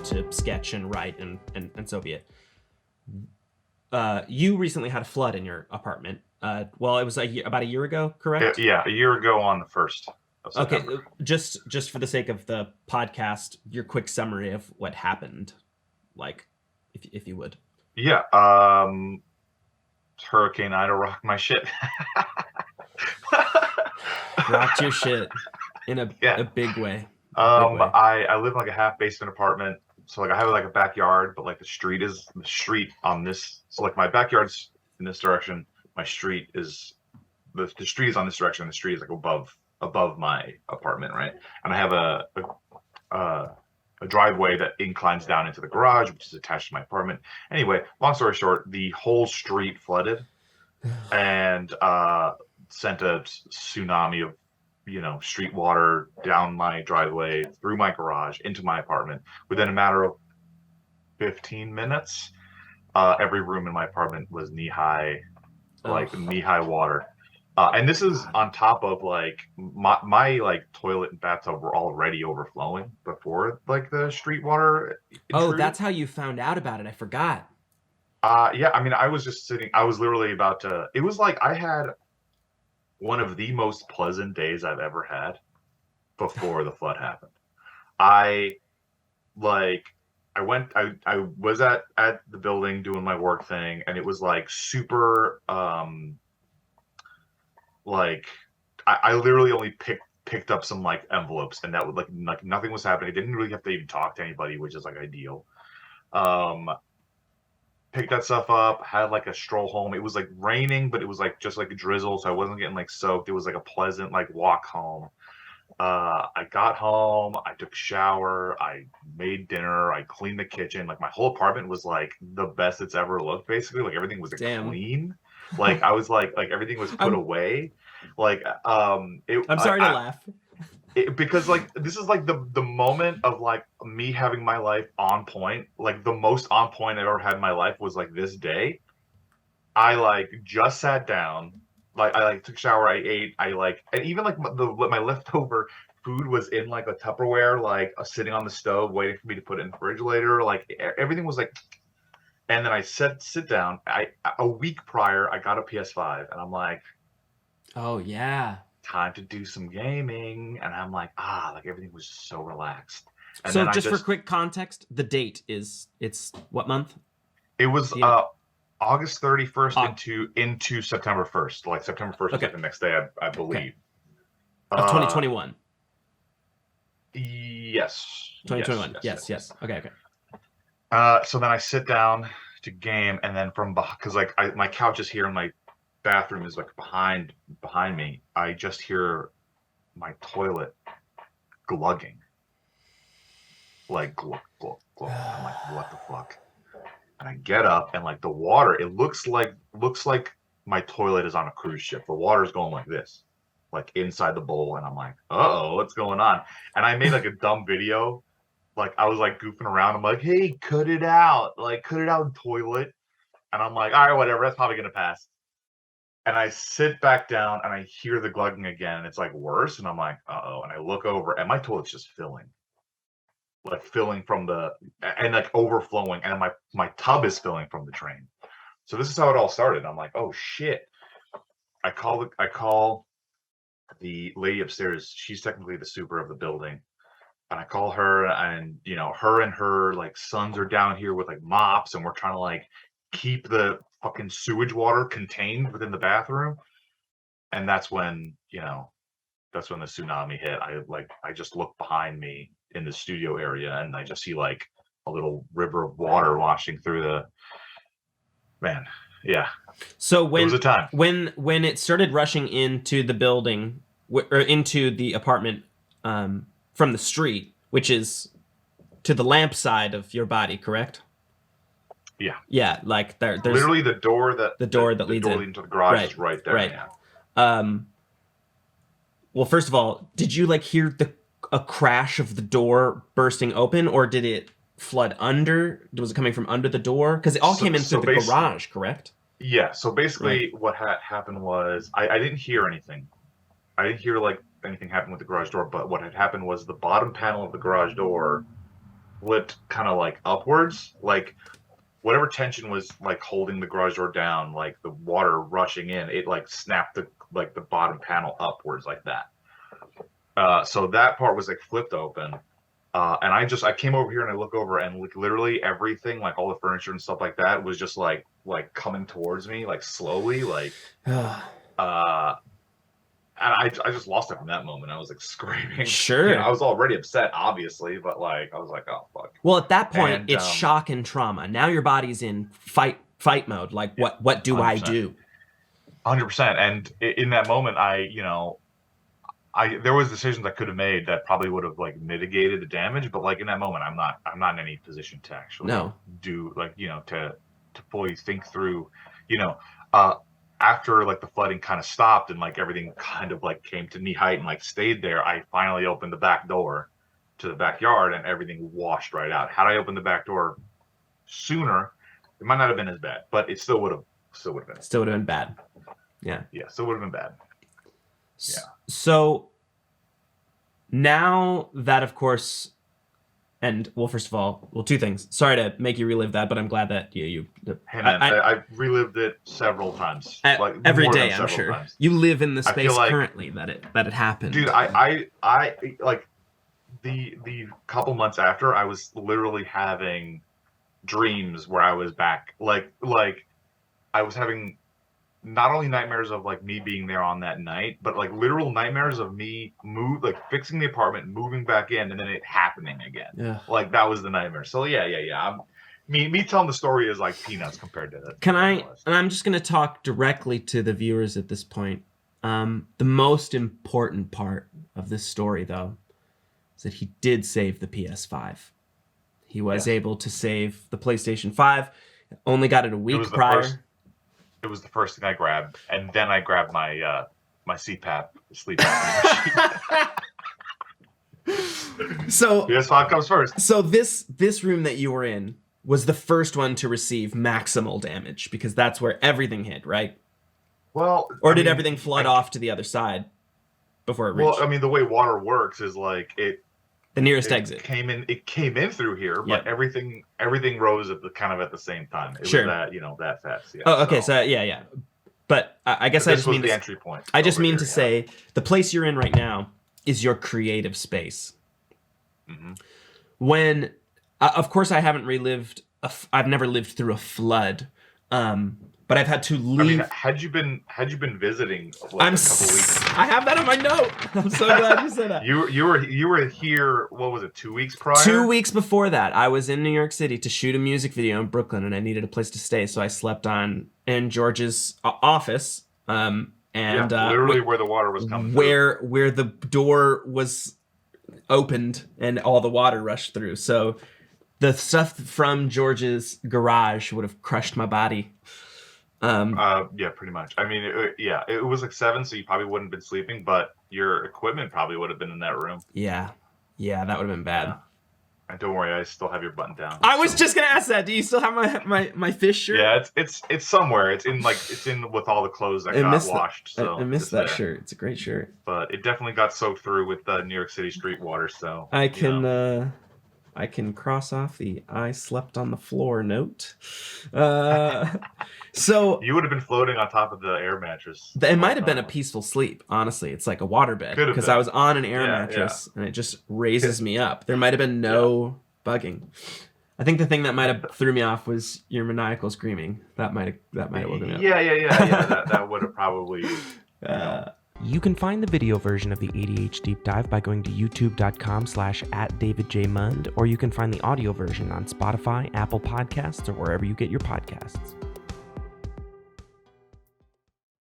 to sketch and write and so be it. You recently had a flood in your apartment. Well, it was about a year ago, correct? Yeah, a year ago on the 1st of Okay, September. just for the sake of the podcast, your quick summary of what happened, like, if you would. Yeah, Hurricane Ida rocked my shit. Rocked your shit in Yeah. a big way. A big way. I live in like a half basement apartment, so like I have like a backyard, but like the street on this. So like my backyard's in this direction. My street is the street is on this direction. The street is like above my apartment, right? And I have a driveway that inclines down into the garage, which is attached to my apartment. Anyway, long story short, the whole street flooded and sent a tsunami of street water down my driveway, through my garage, into my apartment. Within a matter of 15 minutes, every room in my apartment was knee-high, like knee-high water. And this is on top of like my like toilet and bathtub were already overflowing before like the street water Oh, intruded. that's how you found out about it. I forgot. Yeah, I mean, I was just sitting. I was literally about to. It was like I had one of the most pleasant days I've ever had before the flood happened. I like I was at the building doing my work thing, and it was like super like I literally only picked up some like envelopes, and that would like nothing was happening. I didn't really have to even talk to anybody, which is like ideal. Um Picked that stuff up, had like a stroll home. It was like raining, but it was like just like a drizzle, so I wasn't getting like soaked. It was like a pleasant like walk home. I got home, I took a shower, I made dinner, I cleaned the kitchen. Like my whole apartment was like the best it's ever looked, basically. Like everything was like Damn. clean. Like I was like everything was put I'm away. Like I'm sorry to laugh. because like this is like the moment of like me having my life on point. Like the most on point I've ever had in my life was like this day. I like just sat down, like I like took a shower, I ate, I like, and even like my leftover food was in like a Tupperware, like sitting on the stove, waiting for me to put it in the refrigerator. Like everything was like, and then I sit down. A week prior, I got a PS5, and I'm like, Oh yeah. time to do some gaming, and I'm like, like everything was just so relaxed. And So then I just for just, quick context, the date is it's what month? it was Yeah. August 31st Uh, into September 1st. Like September 1st was okay. like the next day, I Okay. believe. Of Uh, 2021. yes, yes, 2021. yes, Yes, yes, yes. yes. Okay, okay. So then I sit down to game, and then because like my couch is here, and my bathroom is like behind me. I just hear my toilet glugging, like glug glug glug. I'm like, what the fuck? And I get up, and like the water, it looks like my toilet is on a cruise ship. The water is going like this, like inside the bowl, and I'm like, uh-oh, what's going on? And I made like a dumb video. Like I was like goofing around. I'm like, hey, cut it out. Like cut it out, toilet. And I'm like, all right, whatever, that's probably gonna pass. And I sit back down, and I hear the glugging again, and it's like worse. And I'm like, uh-oh. And I look over, and my toilet's just filling. Like filling from and like overflowing, and my tub is filling from the drain. So this is how it all started. I'm like, oh shit. I call the lady upstairs. She's technically the super of the building. And I call her, and her and her like sons are down here with like mops, and we're trying to like keep the fucking sewage water contained within the bathroom. And that's when the tsunami hit. I just look behind me in the studio area, and I just see like a little river of water washing through the man. Yeah, So it was a time. when it started rushing into the building or into the apartment from the street, which is to the lamp side of your body, correct? Yeah, Yeah, like there's literally the door that the door that the leads door in. leading to the garage Right, is right there. right. Yeah. Um, well, first of all, did you like hear a crash of the door bursting open, or did it flood under? Was it coming from under the door? Because it all came in through the garage, correct? Yeah. So basically, Right. what happened was I didn't hear anything. I didn't hear like anything happen with the garage door. But what had happened was the bottom panel of the garage door flipped kind of like upwards, like whatever tension was like holding the garage door down, like the water rushing in, it like snapped the bottom panel upwards like that. So that part was like flipped open. And I came over here and I look over and like literally everything, like all the furniture and stuff like that, was just like coming towards me, like slowly, like and I just lost it from that moment. I was like screaming. Sure. You know, I was already upset, obviously, but like I was like, oh fuck. Well, at that point, And, it's shock and trauma. Now your body's in fight mode. Like, what do 100%. I do? 100%. And in that moment, there was decisions I could have made that probably would have like mitigated the damage, but like in that moment, I'm not in any position to actually do like, you know, to fully think through, you know, after like the flooding kind of stopped and like everything kind of like came to knee height and like stayed there, I finally opened the back door to the backyard and everything washed right out. Had I opened the back door sooner, it might not have been as bad, but it still would have been. Still would have been bad. Yeah. Yeah, still would have been bad. Yeah. So now that, of course, and well, first of all, two things. Sorry to make you relive that, but I'm glad that you. Hey man, I've relived it several times, like every day. I'm sure times. You live in the space currently that it happened. Dude, I like the couple months after, I was literally having dreams where I was back, like I was having not only nightmares of like me being there on that night, but like literal nightmares of me fixing the apartment, moving back in, and then it happening again. Yeah. Like that was the nightmare. So yeah. Me telling the story is like peanuts compared to that. And I'm just gonna talk directly to the viewers at this point. The most important part of this story, though, is that he did save the PS5. He was able to save the PlayStation 5. Only got it a week prior. It was the first thing I grabbed, and then I grabbed my my CPAP sleep apnea machine. So PS5 comes first. So this room that you were in was the first one to receive maximal damage because that's where everything hit, right? Well, or did everything flood off to the other side before it reached? Well, I mean, the way water works is like the nearest exit. It came in through here, but everything rose at the same time. It was that fast. Yeah, oh, okay. So yeah. But I guess I just mean the entry point. I just mean to say the place you're in right now is your creative space. Mm-hmm. When, of course, I haven't relived. I've never lived through a flood. But I've had to leave. I mean, had you been visiting a couple weeks? I have that on my note. I'm so glad you said that. You were here. What was it? 2 weeks prior. 2 weeks before that, I was in New York City to shoot a music video in Brooklyn, and I needed a place to stay, so I slept in George's office. Literally where the water was coming. Where the door was opened and all the water rushed through. So the stuff from George's garage would have crushed my body. Yeah, pretty much. I mean, it was like 7, so you probably wouldn't have been sleeping, but your equipment probably would have been in that room. Yeah, that would have been bad. Yeah. And don't worry, I still have your button down. I was just gonna ask that. Do you still have my fish shirt? Yeah, it's somewhere. It's in with all the clothes that got washed. So I missed that shirt. It's a great shirt. But it definitely got soaked through with the New York City street water. So I can cross off the I slept on the floor note. So you would have been floating on top of the air mattress. It might have been a peaceful sleep, honestly. It's like a waterbed because I was on an air mattress and it just raises me up. There might have been no bugging. I think the thing that might have threw me off was your maniacal screaming. That might have woken me up. Yeah. That would have probably. You can find the video version of the A.D.H. Deep Dive by going to youtube.com/@DavidJMund, or you can find the audio version on Spotify, Apple Podcasts, or wherever you get your podcasts.